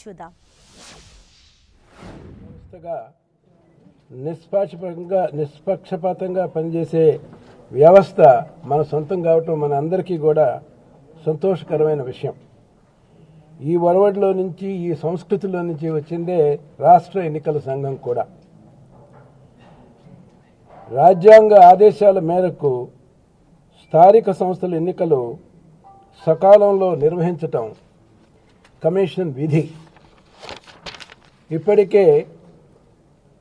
చూద్దాం. నిష్పక్షపాతంగా పనిచేసే వ్యవస్థ మన సొంతం కావటం మన అందరికీ కూడా సంతోషకరమైన విషయం. ఈ ఒరవడిలో నుంచి, ఈ సంస్కృతిలో నుంచి వచ్చిందే రాష్ట్ర ఎన్నికల సంఘం కూడా. రాజ్యాంగ ఆదేశాల మేరకు స్థానిక సంస్థల ఎన్నికలు సకాలంలో నిర్వహించటం కమిషన్ విధి. ఇప్పటికే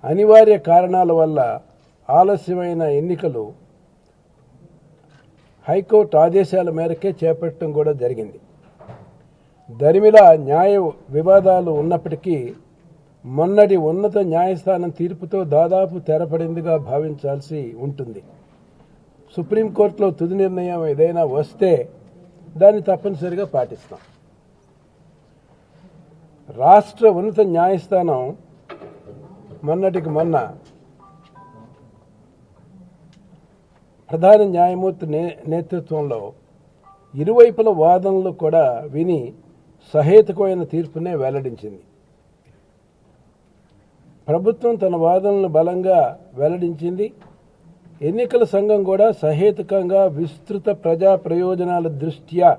అనివార్య కారణాల వల్ల ఆలస్యమైన ఎన్నికలు హైకోర్టు ఆదేశాల మేరకే చేపట్టడం కూడా జరిగింది. దరిమిలా న్యాయ వివాదాలు ఉన్నప్పటికీ మొన్నటి ఉన్నత న్యాయస్థానం తీర్పుతో దాదాపు తెరపడిందిగా భావించాల్సి ఉంటుంది. సుప్రీంకోర్టులో తుది నిర్ణయం ఏదైనా వస్తే దాన్ని తప్పనిసరిగా పాటిస్తాం. రాష్ట్ర ఉన్నత న్యాయస్థానం మొన్నటికి మొన్న ప్రధాన న్యాయమూర్తి నేతృత్వంలో ఇరువైపుల వాదనలు కూడా విని సహేతుకమైన తీర్పునే వెల్లడించింది. ప్రభుత్వం తన వాదనలను బలంగా వెల్లడించింది. ఎన్నికల సంఘం కూడా సహేతుకంగా విస్తృత ప్రజా ప్రయోజనాల దృష్ట్యా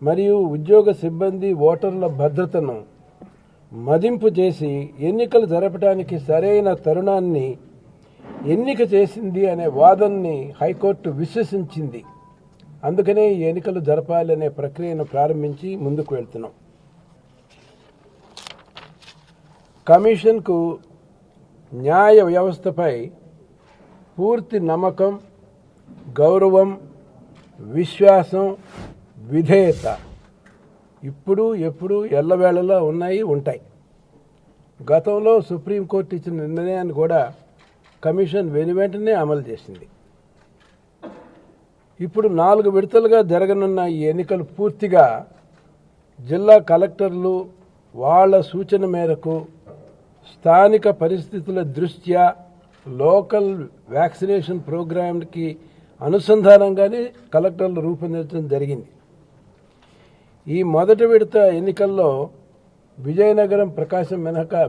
మరియు ఉద్యోగ సిబ్బంది ఓటర్ల భద్రతను మదింపు చేసి ఎన్నికలు జరపడానికి సరైన తరుణాన్ని ఎన్నిక చేసింది అనే వాదనని హైకోర్టు విశ్వసించింది. అందుకనే ఈ ఎన్నికలు జరపాలనే ప్రక్రియను ప్రారంభించి ముందుకు వెళ్తున్నాం. కమిషన్కు న్యాయ వ్యవస్థపై పూర్తి నమ్మకం, గౌరవం, విశ్వాసం, విధేయత ఇప్పుడు ఎప్పుడు ఎల్లవేళలా ఉంటాయి. గతంలో సుప్రీంకోర్టు ఇచ్చిన నిర్ణయాన్ని కూడా కమిషన్ వెనువెంటనే అమలు చేసింది. ఇప్పుడు 4 విడతలుగా జరగనున్న ఈ ఎన్నికలు పూర్తిగా జిల్లా కలెక్టర్లు వాళ్ళ సూచన మేరకు స్థానిక పరిస్థితుల దృష్ట్యా లోకల్ వ్యాక్సినేషన్ ప్రోగ్రాంకి అనుసంధానంగానే కలెక్టర్లు రూపొందించడం జరిగింది. ఈ మొదటి విడత ఎన్నికల్లో విజయనగరం, ప్రకాశం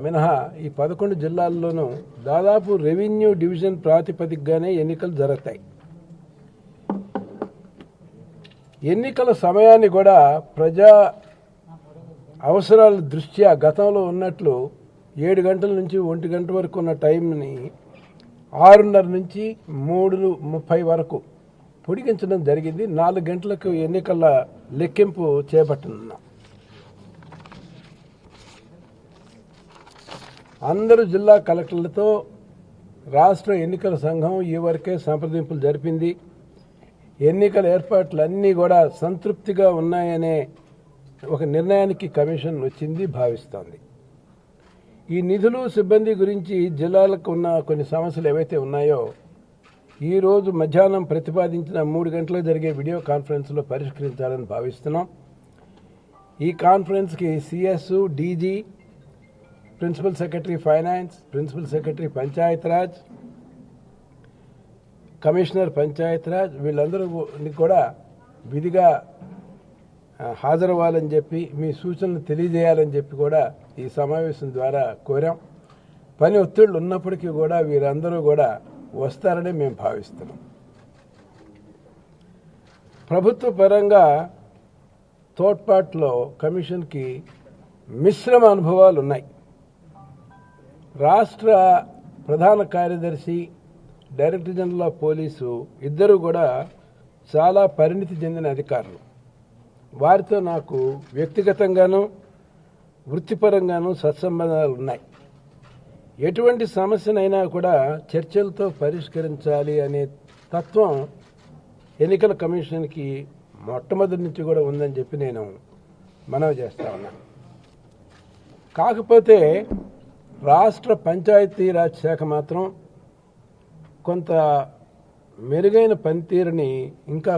మినహా ఈ 11 జిల్లాల్లోనూ దాదాపు రెవెన్యూ డివిజన్ ప్రాతిపదికగానే ఎన్నికలు జరుగుతాయి. ఎన్నికల సమయాన్ని కూడా ప్రజా అవసరాల దృష్ట్యా గతంలో ఉన్నట్లు 7 గంటల నుంచి 1 గంట వరకు ఉన్న టైంని 6:30 నుంచి 3:30 వరకు పొడిగించడం జరిగింది. 4 గంటలకు ఎన్నికల లెక్కింపు చేపట్టనున్నాం. అందరూ జిల్లా కలెక్టర్లతో రాష్ట్ర ఎన్నికల సంఘం ఈ వరకే సంప్రదింపులు జరిపింది. ఎన్నికల ఏర్పాట్లన్నీ కూడా సంతృప్తిగా ఉన్నాయనే ఒక నిర్ణయానికి కమిషన్ వచ్చింది భావిస్తోంది. ఈ నిధులు, సిబ్బంది గురించి జిల్లాలకు ఉన్న కొన్ని సమస్యలు ఏవైతే ఉన్నాయో ఈరోజు మధ్యాహ్నం ప్రతిపాదించిన 3 గంటలకు జరిగే వీడియో కాన్ఫరెన్స్లో పరిష్కరించాలని భావిస్తున్నాం. ఈ కాన్ఫరెన్స్కి CS, DG, principal secretary finance, principal secretary Panchayati Raj, commissioner Panchayati Raj వీళ్ళందరూ కూడా విధిగా హాజరవ్వాలని చెప్పి, మీ సూచనలు తెలియజేయాలని చెప్పి కూడా ఈ సమావేశం ద్వారా కోరాం. పని ఒత్తిళ్లు ఉన్నప్పటికీ కూడా వీరందరూ కూడా వస్తారని మేము భావిస్తున్నాం. ప్రభుత్వ పరంగా తోడ్పాటులో కమిషన్కి మిశ్రమ అనుభవాలు ఉన్నాయి. రాష్ట్ర ప్రధాన కార్యదర్శి, డైరెక్టర్ జనరల్ ఆఫ్ పోలీసు ఇద్దరు కూడా చాలా పరిణితి చెందిన అధికారులు. వారితో నాకు వ్యక్తిగతంగానూ వృత్తిపరంగానూ సత్సంబంధాలు ఉన్నాయి. ఎటువంటి సమస్యనైనా కూడా చర్చలతో పరిష్కరించాలి అనే తత్వం ఎన్నికల కమిషన్కి మొట్టమొదటి నుంచి కూడా ఉందని చెప్పి నేను మనవి చేస్తా ఉన్నాను. కాకపోతే రాష్ట్ర పంచాయతీరాజ్ శాఖ మాత్రం కొంత మెరుగైన పనితీరుని ఇంకా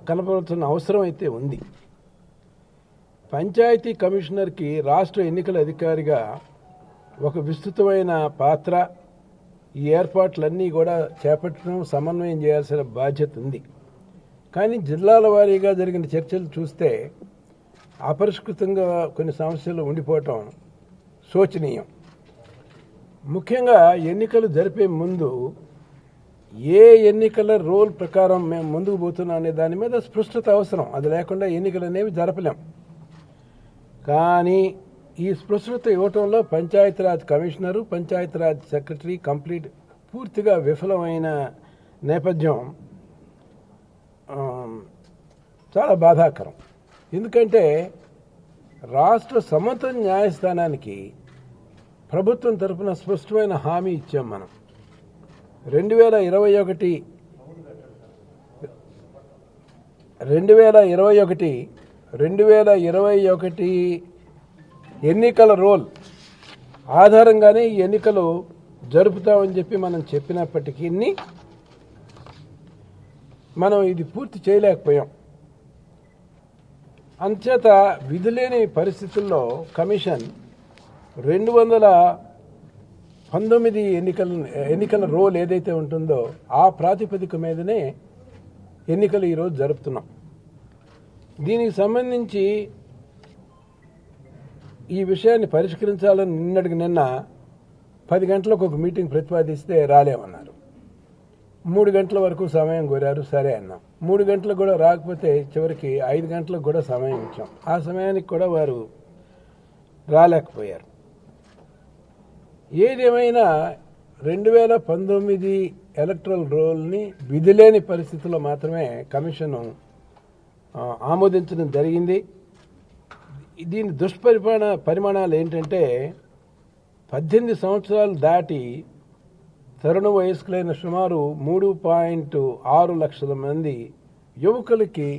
కనపరుస్తున్న అవసరం అయితే ఉంది. పంచాయతీ కమిషనర్కి రాష్ట్ర ఎన్నికల అధికారిగా ఒక విస్తృతమైన పాత్ర, ఈ ఏర్పాట్లన్నీ కూడా చేపట్టడం, సమన్వయం చేయాల్సిన బాధ్యత ఉంది. కానీ జిల్లాల వారీగా జరిగిన చర్చలు చూస్తే అపరిష్కృతంగా కొన్ని సమస్యలు ఉండిపోవటం శోచనీయం. ముఖ్యంగా ఎన్నికలు జరిపే ముందు ఏ ఎన్నికల రూల్ ప్రకారం మేము ముందుకు పోతున్నాం అనే దాని మీద స్పష్టత అవసరం. అది లేకుండా ఎన్నికలు అనేవి జరపలేం. కానీ ఈ స్పష్టత ఇవ్వటంలో పంచాయతీరాజ్ కమిషనరు, పంచాయతీరాజ్ సెక్రటరీ పూర్తిగా విఫలమైన నేపథ్యం చాలా బాధాకరం. ఎందుకంటే రాష్ట్ర సమత న్యాయస్థానానికి ప్రభుత్వం తరఫున స్పష్టమైన హామీ ఇచ్చాం. మనం 2021 ఎన్నికల రోల్ ఆధారంగానే ఈ ఎన్నికలు జరుపుతామని చెప్పి మనం చెప్పినప్పటికీ మనం ఇది పూర్తి చేయలేకపోయాం. అంచేత విధులేని పరిస్థితుల్లో కమిషన్ 219 ఎన్నికల రోల్ ఏదైతే ఉంటుందో ఆ ప్రాతిపదిక మీదనే ఎన్నికలు ఈరోజు జరుపుతున్నాం. దీనికి సంబంధించి ఈ విషయాన్ని పరిష్కరించాలని నిన్న 10 గంటలకు ఒక మీటింగ్ ప్రతిపాదిస్తే రాలేమన్నారు. 3 గంటల వరకు సమయం కోరారు, సరే అన్నాం. 3 గంటలకు కూడా రాకపోతే చివరికి 5 గంటలకు కూడా సమయం ఇచ్చాం. ఆ సమయానికి కూడా వారు రాలేకపోయారు. ఏదేమైనా 2019 ఎలక్టరల్ రోల్ని విధిలేని పరిస్థితుల్లో మాత్రమే కమిషన్ ఆమోదించడం జరిగింది. దీని పరిమాణాలు ఏంటంటే 18 సంవత్సరాలు దాటి తరుణ వయస్కులైన సుమారు 3.6 లక్షల మంది యువకులకి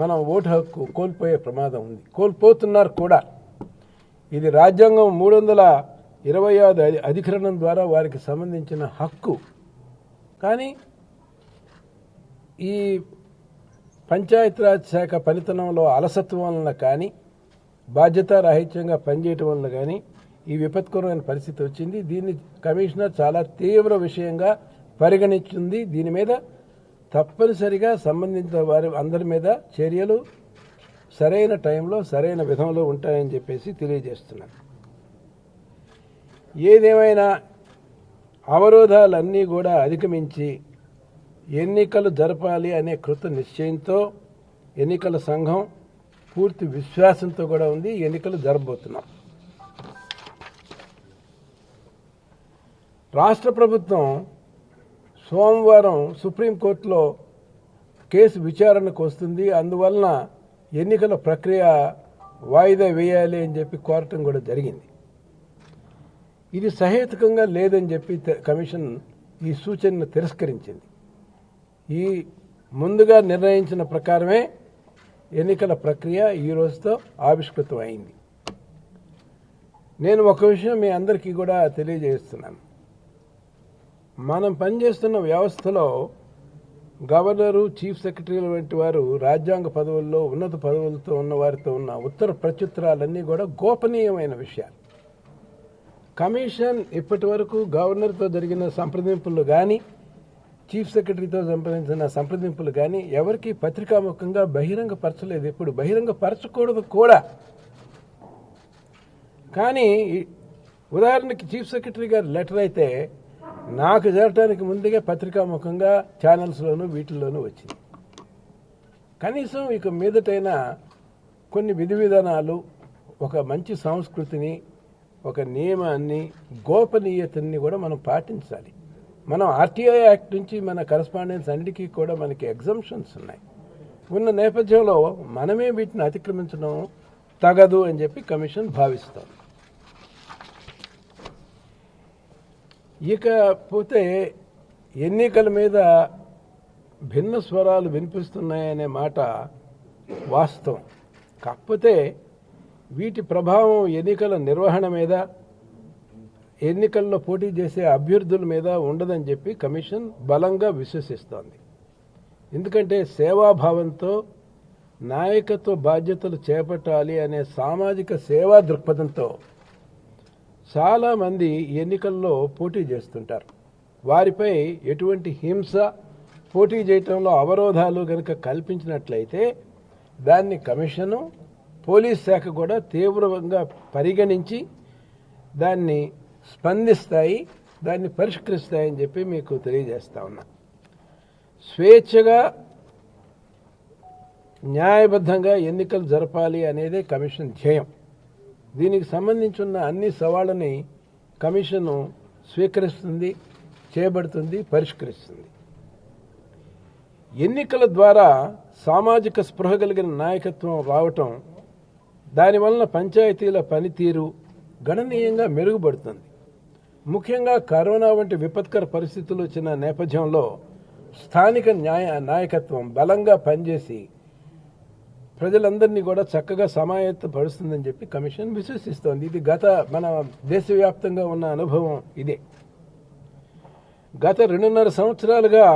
మనం ఓటు హక్కు కోల్పోయే ప్రమాదం ఉంది, కోల్పోతున్నారు కూడా. ఇది రాజ్యాంగం 325 అధికరణం ద్వారా వారికి సంబంధించిన హక్కు. కానీ ఈ పంచాయతీరాజ్ శాఖ పనితనంలో అలసత్వం వలన కానీ, బాధ్యతారాహిత్యంగా పనిచేయటం వలన కానీ ఈ విపత్కరమైన పరిస్థితి వచ్చింది. దీన్ని కమిషనర్ చాలా తీవ్ర విషయంగా పరిగణించింది. దీని మీద తప్పనిసరిగా సంబంధించిన వారి అందరి మీద చర్యలు సరైన టైంలో సరైన విధంలో ఉంటాయని చెప్పేసి తెలియజేస్తున్నాను. ఏదేమైనా అవరోధాలన్నీ కూడా అధిగమించి ఎన్నికలు జరపాలి అనే కృత నిశ్చయంతో ఎన్నికల సంఘం పూర్తి విశ్వాసంతో కూడా ఉంది. ఎన్నికలు జరపబోతున్నాం. రాష్ట్ర ప్రభుత్వం సోమవారం సుప్రీంకోర్టులో కేసు విచారణకు వస్తుంది. అందువలన ఎన్నికల ప్రక్రియ వాయిదా వేయాలి అని చెప్పి కోరటం కూడా జరిగింది. ఇది సహేతుకంగా లేదని చెప్పి కమిషన్ ఈ సూచనను తిరస్కరించింది. ఈ ముందుగా నిర్ణయించిన ప్రకారమే ఎన్నికల ప్రక్రియ ఈ రోజుతో ఆవిష్కృతం అయింది. నేను ఒక విషయం మీ అందరికీ కూడా తెలియజేస్తున్నాను. మనం పనిచేస్తున్న వ్యవస్థలో గవర్నరు, చీఫ్ సెక్రటరీల వంటి వారు రాజ్యాంగ పదవుల్లో ఉన్నత పదవులతో ఉన్న వారితో ఉన్న ఉత్తర ప్రత్యుత్తరాలన్నీ కూడా గోపనీయమైన విషయాలు. కమిషన్ ఇప్పటి వరకు గవర్నర్తో జరిగిన సంప్రదింపులు కానీ, చీఫ్ సెక్రటరీతో సంప్రదించిన సంప్రదింపులు కానీ ఎవరికి పత్రికాముఖంగా బహిరంగపరచలేదు. ఎప్పుడు బహిరంగపరచకూడదు కూడా. కానీ ఉదాహరణకి చీఫ్ సెక్రటరీ గారి లెటర్ అయితే నాకు చేరటానికి ముందుగా పత్రికాముఖంగా ఛానల్స్లోనూ వీటిల్లోనూ వచ్చింది. కనీసం ఇక మీదటైనా కొన్ని విధి విధానాలు, ఒక మంచి సంస్కృతిని, ఒక నియమాన్ని, గోపనీయతని కూడా మనం పాటించాలి. మనం ఆర్టీఐ యాక్ట్ నుంచి మన కరస్పాండెన్స్ అన్నిటికీ కూడా మనకి ఎగ్జంప్షన్స్ ఉన్నాయి. ఉన్న నేపథ్యంలో మనమే వీటిని అతిక్రమించడం తగదు అని చెప్పి కమిషన్ భావిస్తాం. ఇకపోతే ఎన్నికల మీద భిన్న స్వరాలు వినిపిస్తున్నాయనే మాట వాస్తవం. కాకపోతే వీటి ప్రభావం ఎన్నికల నిర్వహణ మీద, ఎన్నికల్లో పోటీ చేసే అభ్యర్థుల మీద ఉండదని చెప్పి కమిషన్ బలంగా విశ్వసిస్తోంది. ఎందుకంటే సేవాభావంతో నాయకత్వ బాధ్యతలు చేపట్టాలి అనే సామాజిక సేవా దృక్పథంతో చాలామంది ఎన్నికల్లో పోటీ చేస్తుంటారు. వారిపై ఎటువంటి హింస, పోటీ చేయటంలో అవరోధాలు కనుక కల్పించినట్లయితే దాన్ని కమిషను పోలీస్ శాఖ కూడా తీవ్రంగా పరిగణించి దాన్ని స్పందిస్తాయి, దాన్ని పరిష్కరిస్తాయని చెప్పి మీకు తెలియజేస్తా ఉన్నా. స్వేచ్ఛగా న్యాయబద్ధంగా ఎన్నికలు జరపాలి అనేదే కమిషన్ ధ్యేయం. దీనికి సంబంధించిన అన్ని సవాళ్ళని కమిషను స్వీకరిస్తుంది, చేయబడుతుంది, పరిష్కరిస్తుంది. ఎన్నికల ద్వారా సామాజిక స్పృహ కలిగిన నాయకత్వం రావటం, దానివలన పంచాయతీల పనితీరు గణనీయంగా మెరుగుపడుతుంది. ముఖ్యంగా కరోనా వంటి విపత్కర పరిస్థితులు వచ్చిన నేపథ్యంలో స్థానిక నాయకత్వం బలంగా పనిచేసి ప్రజలందరినీ కూడా చక్కగా సమాయత్తపరుస్తుందని చెప్పి కమిషన్ విశ్వసిస్తోంది. ఇది మన దేశవ్యాప్తంగా ఉన్న అనుభవం ఇదే. గత 2.5 సంవత్సరాలుగా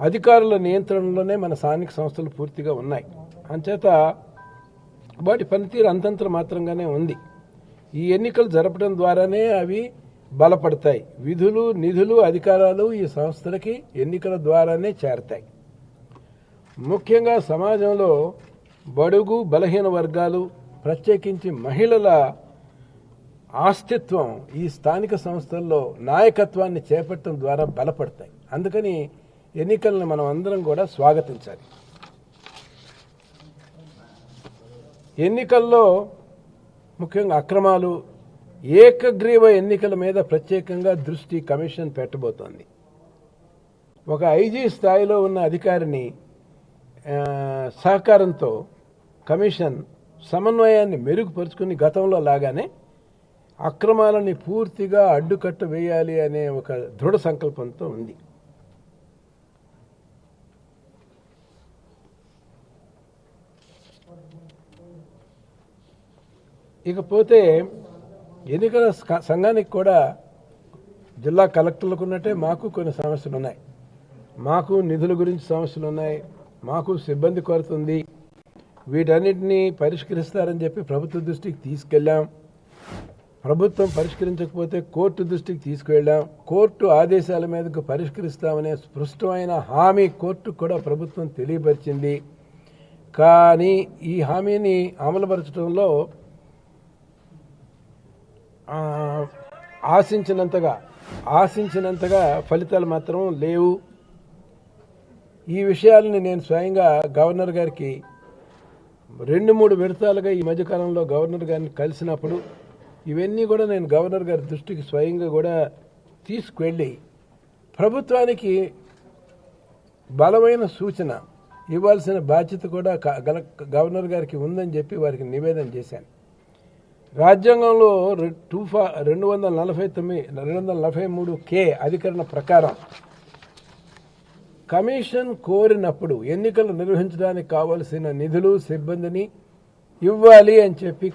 అధికారుల నియంత్రణలోనే మన స్థానిక సంస్థలు పూర్తిగా ఉన్నాయి. అంచేత వాటి పనితీరు అంతంత మాత్రంగానే ఉంది. ఈ ఎన్నికలు జరపడం ద్వారానే అవి బలపడతాయి. విధులు, నిధులు, అధికారాలు ఈ సంస్థలకి ఎన్నికల ద్వారానే చేరతాయి. ముఖ్యంగా సమాజంలో బడుగు బలహీన వర్గాలు, ప్రత్యేకించి మహిళల ఆస్తిత్వం ఈ స్థానిక సంస్థల్లో నాయకత్వాన్ని చేపట్టడం ద్వారా బలపడతాయి. అందుకని ఎన్నికలను మనం అందరం కూడా స్వాగతించాలి. ఎన్నికల్లో ముఖ్యంగా అక్రమాలు, ఏకగ్రీవ ఎన్నికల మీద ప్రత్యేకంగా దృష్టి కమిషన్ పెట్టబోతోంది. ఒక ఐజీ స్థాయిలో ఉన్న అధికారిని సహకారంతో కమిషన్ సమన్వయాన్ని మెరుగుపరుచుకుని గతంలో లాగానే అక్రమాలని పూర్తిగా అడ్డుకట్ట వేయాలి అనే ఒక దృఢ సంకల్పంతో ఉంది. ఇకపోతే ఎన్నికల సంఘానికి కూడా జిల్లా కలెక్టర్లకు ఉన్నట్టే మాకు కొన్ని సమస్యలు ఉన్నాయి. మాకు నిధుల గురించి సమస్యలు ఉన్నాయి, మాకు సిబ్బంది కొరత ఉంది. వీటన్నిటినీ పరిష్కరిస్తారని చెప్పి ప్రభుత్వ దృష్టికి తీసుకెళ్ళాం. ప్రభుత్వం పరిష్కరించకపోతే కోర్టు దృష్టికి తీసుకువెళ్ళాం. కోర్టు ఆదేశాల మీదకు పరిష్కరిస్తామనే స్పష్టమైన హామీ కోర్టు కూడా ప్రభుత్వం తెలియపరిచింది. కానీ ఈ హామీని అమలుపరచడంలో ఆశించినంతగా ఫలితాలు మాత్రం లేవు. ఈ విషయాలని నేను స్వయంగా గవర్నర్ గారికి 2-3 విడతలుగా ఈ మధ్యకాలంలో గవర్నర్ గారిని కలిసినప్పుడు ఇవన్నీ కూడా నేను గవర్నర్ గారి దృష్టికి స్వయంగా కూడా తీసుకువెళ్ళి ప్రభుత్వానికి బలమైన సూచన ఇవ్వాల్సిన బాధ్యత కూడా గవర్నర్ గారికి ఉందని చెప్పి వారికి నివేదన చేశాను. రాజ్యాంగంలో 243 అధికరణ ప్రకారం కమిషన్ కోరినప్పుడు ఎన్నికలు నిర్వహించడానికి కావలసిన నిధులు, సిబ్బందిని ఇవ్వాలి అని చెప్పి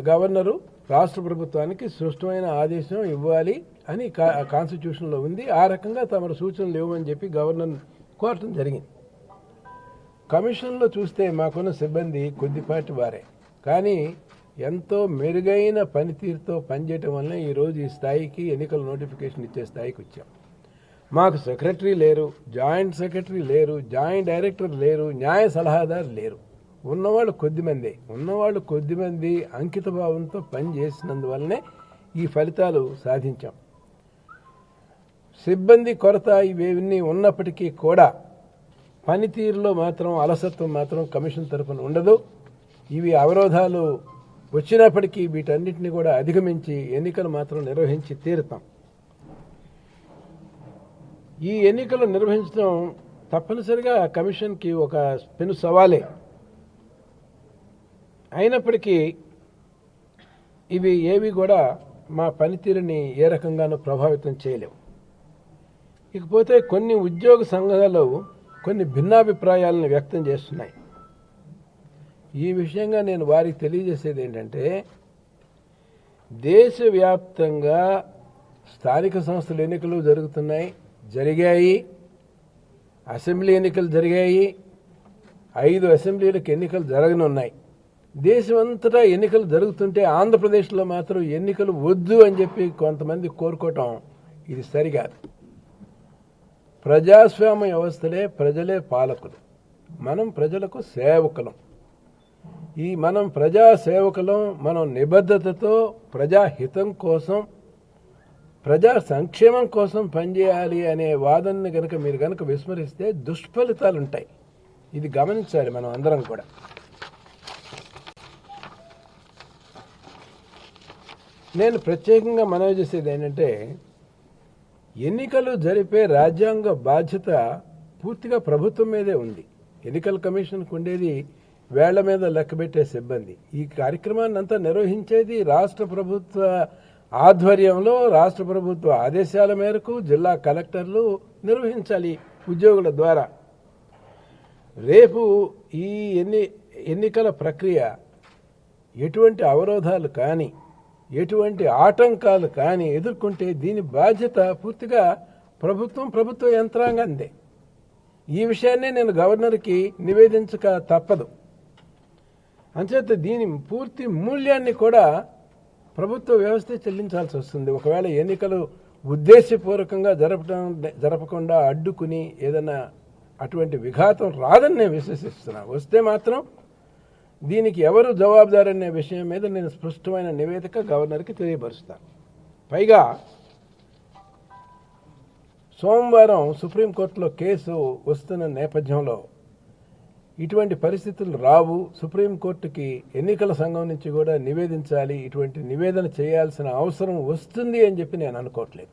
గవర్నరు రాష్ట్ర ప్రభుత్వానికి స్పష్టమైన ఆదేశం ఇవ్వాలి అని కాన్స్టిట్యూషన్లో ఉంది. ఆ రకంగా తమరు సూచనలు ఇవ్వమని చెప్పి గవర్నర్ కోరటం జరిగింది. కమిషన్లో చూస్తే మాకున్న సిబ్బంది కొద్దిపాటి వారే, కానీ ఎంతో మెరుగైన పనితీరుతో పనిచేయటం వల్ల ఈరోజు ఈ స్థాయికి ఎన్నికల నోటిఫికేషన్ ఇచ్చే స్థాయికి వచ్చాం. మాకు సెక్రటరీ లేరు, జాయింట్ సెక్రటరీ లేరు, జాయింట్ డైరెక్టర్ లేరు, న్యాయ సలహాదారు లేరు. ఉన్నవాళ్ళు కొద్దిమంది అంకిత భావంతో పనిచేసినందువల్లనే ఈ ఫలితాలు సాధించాం. సిబ్బంది కొరత ఇవేవన్నీ ఉన్నప్పటికీ కూడా పనితీరులో మాత్రం అలసత్వం మాత్రం కమిషన్ తరఫున ఉండదు. ఇవి అవరోధాలు వచ్చినప్పటికీ వీటన్నిటిని కూడా అధిగమించి ఎన్నికలు మాత్రం నిర్వహించి తీరుతాం. ఈ ఎన్నికలు నిర్వహించడం తప్పనిసరిగా కమిషన్కి ఒక పెను సవాలే. అయినప్పటికీ ఇవి ఏవి కూడా మా పనితీరుని ఏ రకంగానూ ప్రభావితం చేయలేవు. ఇకపోతే కొన్ని ఉద్యోగ సంఘాలు కొన్ని భిన్నాభిప్రాయాలను వ్యక్తం చేస్తున్నాయి. ఈ విషయంగా నేను వారికి తెలియజేసేది ఏంటంటే, దేశవ్యాప్తంగా స్థానిక సంస్థల ఎన్నికలు జరిగాయి, అసెంబ్లీ ఎన్నికలు జరిగాయి, 5 అసెంబ్లీలకు ఎన్నికలు జరగనున్నాయి. దేశమంతటా ఎన్నికలు జరుగుతుంటే ఆంధ్రప్రదేశ్లో మాత్రం ఎన్నికలు వద్దు అని చెప్పి కొంతమంది కోరుకోవటం ఇది సరికాదు. ప్రజాస్వామ్య వ్యవస్థలే ప్రజలే పాలకులు, మనం ప్రజలకు సేవకులం. మనం ప్రజా సేవకులం, మనం నిబద్ధతతో ప్రజాహితం కోసం, ప్రజా సంక్షేమం కోసం పనిచేయాలి అనే వాదనని కనుక మీరు కనుక విస్మరిస్తే దుష్ఫలితాలు ఉంటాయి. ఇది గమనించాలి మనం అందరం కూడా. నేను ప్రత్యేకంగా మనవి చేసేది ఏంటంటే, ఎన్నికలు జరిపే రాజ్యాంగ బాధ్యత పూర్తిగా ప్రభుత్వం మీదే ఉంది. ఎన్నికల కమిషన్కు ఉండేది వేళ్ల మీద లెక్కబెట్టే సిబ్బంది. ఈ కార్యక్రమాన్ని అంతా నిర్వహించేది రాష్ట్ర ప్రభుత్వ ఆధ్వర్యంలో, రాష్ట్ర ప్రభుత్వ ఆదేశాల మేరకు జిల్లా కలెక్టర్లు నిర్వహించాలి ఉద్యోగుల ద్వారా. రేపు ఈ ఎన్నికల ప్రక్రియ ఎటువంటి అవరోధాలు కానీ, ఎటువంటి ఆటంకాలు కానీ ఎదుర్కొంటే దీని బాధ్యత పూర్తిగా ప్రభుత్వ యంత్రాంగందే. ఈ విషయాన్ని నేను గవర్నర్కి నివేదించక తప్పదు. అంచేత దీని పూర్తి మూల్యాన్ని కూడా ప్రభుత్వ వ్యవస్థ చెల్లించాల్సి వస్తుంది. ఒకవేళ ఎన్నికలు ఉద్దేశపూర్వకంగా జరపకుండా అడ్డుకుని ఏదైనా అటువంటి విఘాతం రాదని నేను విశ్వసిస్తున్నా. వస్తే మాత్రం దీనికి ఎవరు జవాబుదారనే విషయం మీద నేను స్పష్టమైన నివేదిక గవర్నర్కి తెలియపరుస్తాను. పైగా సోమవారం సుప్రీంకోర్టులో కేసు వస్తున్న నేపథ్యంలో ఇటువంటి పరిస్థితులు రావు, సుప్రీంకోర్టుకి ఎన్నికల సంఘం నుంచి కూడా నివేదించాలి, ఇటువంటి నివేదన చేయాల్సిన అవసరం వస్తుంది అని చెప్పి నేను అనుకోవట్లేదు.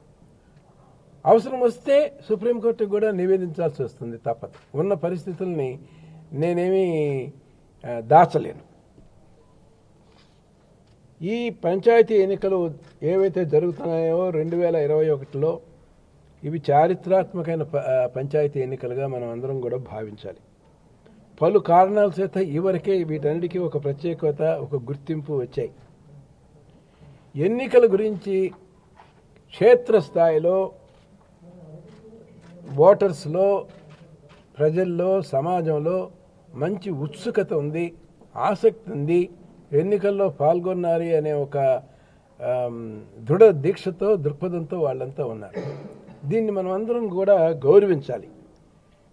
అవసరం వస్తే సుప్రీంకోర్టుకు కూడా నివేదించాల్సి వస్తుంది, తప్పదు. ఉన్న పరిస్థితుల్ని నేనేమీ దాచలేను. ఈ పంచాయతీ ఎన్నికలు ఏవైతే జరుగుతున్నాయో 2021లో ఇవి చారిత్రాత్మకమైన పంచాయతీ ఎన్నికలుగా మనం అందరం కూడా భావించాలి. పలు కారణాల చేత ఈవరకే వీటన్నిటికీ ఒక ప్రత్యేకత, ఒక గుర్తింపు వచ్చాయి. ఎన్నికల గురించి క్షేత్రస్థాయిలో ఓటర్స్లో, ప్రజల్లో, సమాజంలో మంచి ఉత్సుకత ఉంది, ఆసక్తి ఉంది. ఎన్నికల్లో పాల్గొన్నారు అనే ఒక దృఢ దీక్షతో, దృక్పథంతో వాళ్ళంతా ఉన్నారు. దీన్ని మనం అందరం కూడా గౌరవించాలి.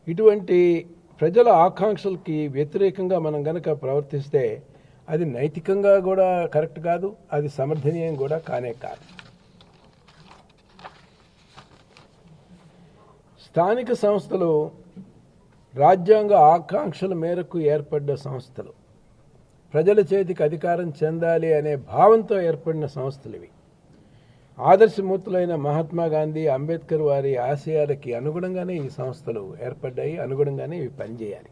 ఇటువంటి ప్రజల ఆకాంక్షలకి వ్యతిరేకంగా మనం గనక ప్రవర్తిస్తే అది నైతికంగా కూడా కరెక్ట్ కాదు, అది సమర్థనీయం కూడా కానే కాదు. స్థానిక సంస్థలు రాజ్యాంగ ఆకాంక్షల మేరకు ఏర్పడ్డ సంస్థలు, ప్రజల చేతికి అధికారం చెందాలి అనే భావంతో ఏర్పడిన సంస్థలు ఇవి. ఆదర్శమూర్తులైన మహాత్మా గాంధీ, అంబేద్కర్ వారి ఆశయాలకి అనుగుణంగానే ఈ సంస్థలు ఏర్పడ్డాయి, అనుగుణంగానే ఇవి పనిచేయాలి.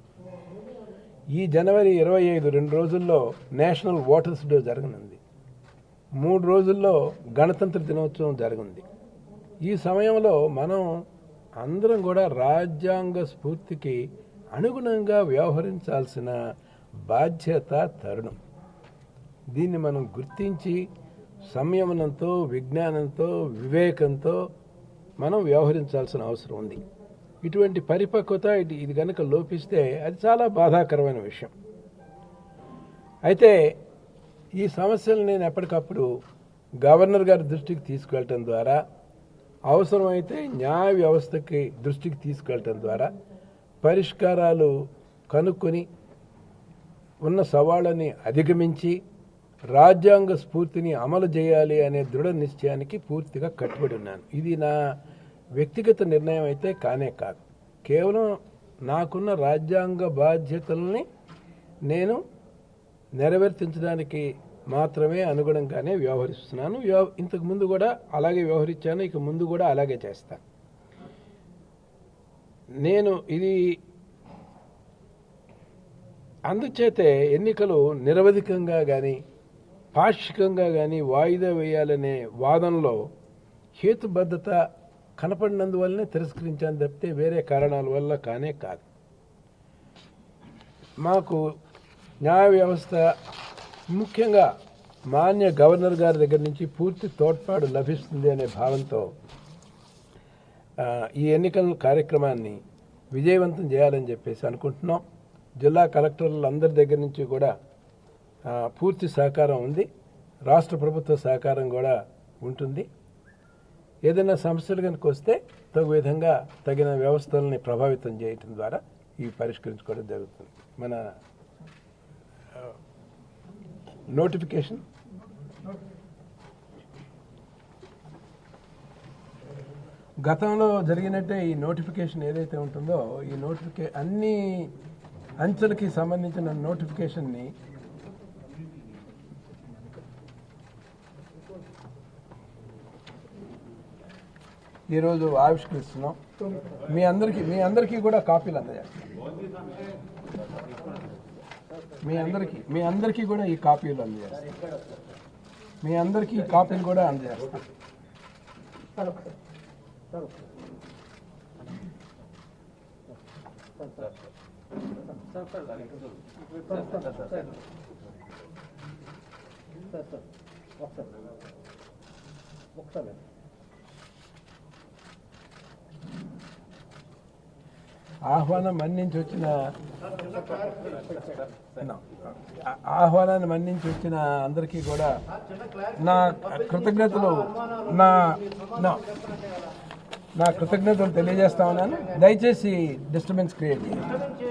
ఈ జనవరి 25 2 రోజుల్లో నేషనల్ ఓటర్స్ డే జరగనుంది. 3 రోజుల్లో గణతంత్ర దినోత్సవం జరగనుంది. ఈ సమయంలో మనం అందరం కూడా రాజ్యాంగ స్ఫూర్తికి అనుగుణంగా వ్యవహరించాల్సిన బాధ్యత తరుణం. దీన్ని మనం గుర్తించి సంయమనంతో, విజ్ఞానంతో, వివేకంతో మనం వ్యవహరించాల్సిన అవసరం ఉంది. ఇటువంటి పరిపక్వత ఇది కనుక లోపిస్తే అది చాలా బాధాకరమైన విషయం. అయితే ఈ సమస్యలు నేను ఎప్పటికప్పుడు గవర్నర్ గారి దృష్టికి తీసుకెళ్ళటం ద్వారా, అవసరమైతే న్యాయ వ్యవస్థకి దృష్టికి తీసుకెళ్ళటం ద్వారా పరిష్కారాలు కనుక్కొని ఉన్న సవాళ్ళని అధిగమించి రాజ్యాంగ స్ఫూర్తిని అమలు చేయాలి అనే దృఢ నిశ్చయానికి పూర్తిగా కట్టుబడి ఉన్నాను. ఇది నా వ్యక్తిగత నిర్ణయం అయితే కానే కాదు. కేవలం నాకున్న రాజ్యాంగ బాధ్యతల్ని నేను నెరవేర్తించడానికి మాత్రమే అనుగుణంగానే వ్యవహరిస్తున్నాను. ఇంతకు ముందు కూడా అలాగే వ్యవహరించాను, ఇక ముందు కూడా అలాగే చేస్తాను. నేను ఇది అందుచేతే ఎన్నికలు నిరవధికంగా కానీ, పాక్షికంగా కానీ వాయిదా వేయాలనే వాదనలో హేతుబద్ధత కనపడినందువల్లనే తిరస్కరించాను తప్పితే వేరే కారణాల వల్ల కానే కాదు. మాకు న్యాయ వ్యవస్థ, ముఖ్యంగా మాన్య గవర్నర్ గారి దగ్గర నుంచి పూర్తి తోడ్పాటు లభిస్తుంది అనే భావంతో ఈ ఎన్నికల కార్యక్రమాన్ని విజయవంతం చేయాలని చెప్పేసి అనుకుంటున్నాం. జిల్లా కలెక్టర్లందరి దగ్గర నుంచి కూడా పూర్తి సహకారం ఉంది, రాష్ట్ర ప్రభుత్వ సహకారం కూడా ఉంటుంది. ఏదైనా సమస్యలు కనుక వస్తే తగు విధంగా తగిన వ్యవస్థలని ప్రభావితం చేయటం ద్వారా ఇవి పరిష్కరించుకోవడం జరుగుతుంది. మన నోటిఫికేషన్ గతంలో జరిగినట్టే ఈ నోటిఫికేషన్ ఏదైతే ఉంటుందో ఈ అన్ని అంచెలకి సంబంధించిన నోటిఫికేషన్ని ఈరోజు ఆవిష్కరిస్తున్నాం. మీ అందరికీ కూడా కాపీలు అందజేస్తాం. మీ అందరికీ కూడా ఈ కాపీలు అందజేస్తాం. మీ అందరికీ కాపీలు కూడా అందజేస్తాం. ఆహ్వానం మన్నించి వచ్చిన అందరికీ కూడా నా కృతజ్ఞతలు తెలియజేస్తా ఉన్నాను. దయచేసి డిస్టర్బెన్స్ క్రియేట్ చేయండి.